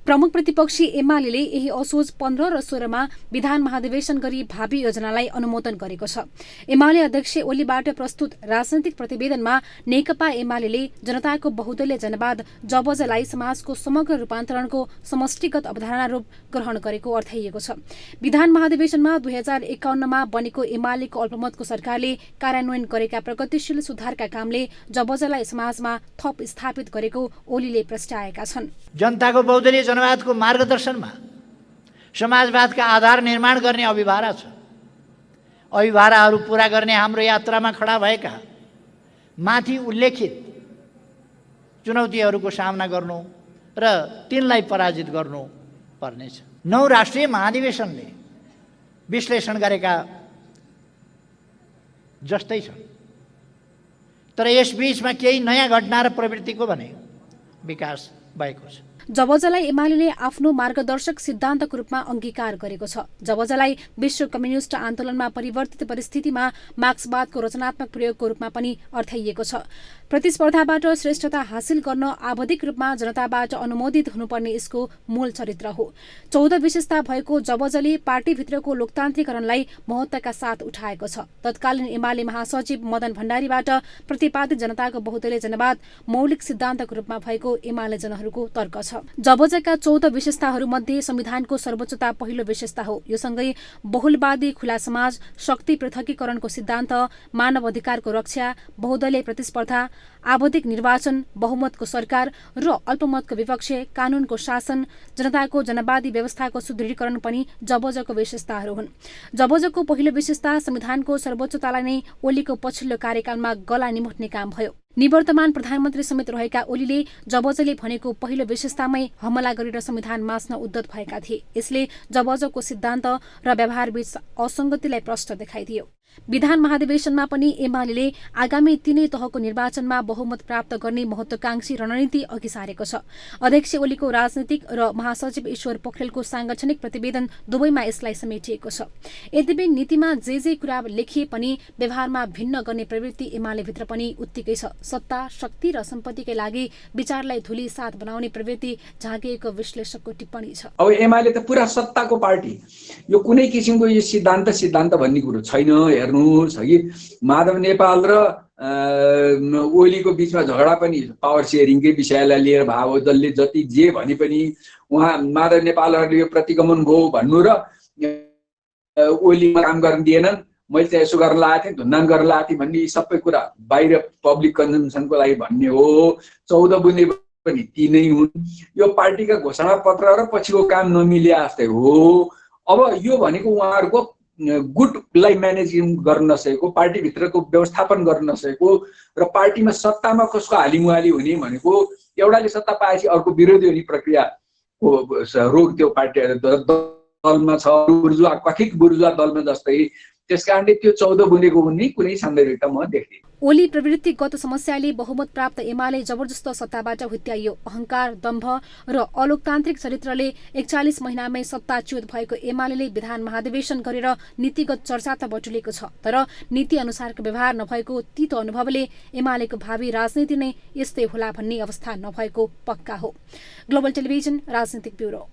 प्रमुख प्रतिपक्षी एमाले यही असोज 15 र 16 मा विधान महाधिवेशन गरी भावी योजनालाई अनुमोदन गरेको छ। एमाले अध्यक्ष ओलीबाट प्रस्तुत राजनैतिक प्रतिवेदनमा नेकपा एमाले जनताको बहुदलीय जनवाद जबजलाई समाजको समग्र रूपान्तरणको समष्टिगत अवधारणा रूप ग्रहण गरेको अर्थाइएको छ। विधान महाधिवेशनमा 2051 मा बनेको एमालेको अल्पमतको सरकारले कार्यान्वयन गरेका प्रगतिशील सुधारका कामले जबजलाई समाजमा थप स्थापित गरेको ओलीले प्रस्ताएका छन्। जनताको बहुदलीय जनवादको मार्गदर्शनमा समाजवादका आधार निर्माण गर्ने अभिभारा छ। अभिभाराहरू पूरा गर्ने हाम्रो यात्रामा खडा भएका माथि उल्लेखित चुनौतीहरूको सामना गर्नु र तिनलाई पराजित गर्नु पर्नेछ। 9 राष्ट्रिय महाधिवेशनले विश्लेषण गरेका जस्तै छ, तर यस बीचमा केही नयाँ घटना र प्रवृत्तिको भने विकास भएको छ। जबजलाई एमाले आफ्नो मार्गदर्शक सिद्धान्तको रूपमा अंगीकार गरेको छ। जबजलाई विश्व कम्युनिस्ट आन्दोलनमा परिवर्तित परिस्थितिमा मार्क्सवादको रचनात्मक प्रयोगको रूपमा पनि अर्थाइएको छ। प्रतिस्पर्धाबाट श्रेष्ठता हासिल गर्न आवधिक रूपमा जनताबाट अनुमोदित हुनुपर्ने यसको मूल चरित्र हो। 14 विशेषता भएको जबजले पार्टीभित्रको लोकतान्त्रिकरणलाई महत्त्वका साथ उठाएको छ। तत्कालीन एमाले महासचिव मदन भण्डारीबाट प्रतिपादित जनताको बहुदलीय जनवाद मौलिक सिद्धान्तको रूपमा भएको एमाले जनहरूको तर्क छ। जबजका 14 विशेषताहरूमध्ये संविधानको सर्वोच्चता पहिलो विशेषता हो। यो सँगै बहुलवादी खुला समाज, शक्ति पृथकीकरणको सिद्धान्त, मानव अधिकारको रक्षा, बहुदलीय प्रतिस्पर्धा, आवधिक निर्वाचन, बहुमतको सरकार र अल्पमतको विपक्ष, कानूनको शासन, जनताको जनवादी व्यवस्थाको सुदृढीकरण पनि जबजको विशेषताहरू हुन्। जबजको पहिलो विशेषता संविधानको सर्वोच्चतालाई नै ओलीको पछिल्लो कार्यकालमा गला निमुट्ने काम भयो। निवर्तमान प्रधानमन्त्री समेत रहेका ओलीले जबजले भनेको पहिलो विशेषतामै हमला गरेर संविधान मास्न उद्यत भएका थिए। यसले जबजको सिद्धान्त र व्यवहारबीच असंगतिलाई प्रष्ट देखाइदियो। विधान महाधिवेशनमा पनि एमाले आगामी तीनै तहको निर्वाचनमा बहुमत प्राप्त गर्ने महत्त्वकांक्षी रणनीति अघि सारेको छ। अध्यक्ष ओलीको राजनीतिक र महासचिव ईश्वर पोखरेलको सांगठनिक प्रतिवेदन दुवैमा यसलाई समेटिएको छ। यद्यपि नीतिमा जे कुरा लेखिए पनि व्यवहारमा भिन्न गर्ने प्रवृत्ति एमालेभित्र पनि उत्तिकै छ। सत्ता, शक्ति र सम्पत्तिकै लागि विचारलाई धुली साथ बनाउने प्रवृत्ति झाँकिएको विश्लेषकको टिप्पणी छ। अब एमाले त पुरा सत्ताको पार्टी, यो कुनै किसिमको यो सिद्धान्त भन्ने कुरो छैन। हेर्नुहोस् कि माधव नेपाल र ओलीको बीचमा झगडा पनि पावर सेयरिङकै विषयलाई लिएर भयो। जसले जति जे भने पनि उहाँ माधव नेपालहरूले यो प्रतिगमन भयो भन्नु र ओलीमा काम गर्न दिएनन्, मैले चाहिँ यसो गर्न लागेको थिएँ, धुन्दान गर्न लागेको थिएँ भन्ने सबै कुरा बाहिर पब्लिक कन्जम्सनको लागि भन्ने हो। 14 बुँदे पनि ती नै हुन्। यो पार्टीका घोषणा पत्र र पछिको काम नमिले जस्तै हो। अब यो भनेको उहाँहरूको गुटलाई म्यानेज गर्न नसकेको, पार्टीभित्रको व्यवस्थापन गर्न नसकेको र पार्टीमा सत्तामा कसको हालिमुहाली हुने भनेको एउटाले सत्ता पाएपछि अर्को विरोधी हुने प्रक्रियाको रोग त्यो पार्टी दलमा छ। बुर्जुवा कथित बुर्जुवा दलमा जस्तै। त्यसकारणले त्यो 14 बुँदेको हुने कुनै सान्दर्भिकता म देख्दिनँ। ओली प्रवृत्तिगत समस्याले बहुमत प्राप्त एमाले जबरजस्त सत्ताबाट हुत्याइयो। अहंकार, दम्भ र अलोकतान्त्रिक चरित्रले 41 महिनामै सत्ताच्युत भएको एमाले विधान महाधिवेशन गरेर नीतिगत चर्चा त बटुलेको छ, तर नीति अनुसारको व्यवहार नभएको तीतो अनुभवले एमालेको भावी राजनीति नै यस्तै होला भन्ने अवस्था नभएको पक्का हो। ग्लोबल टेलिभिजन राजनीतिक ब्युरो।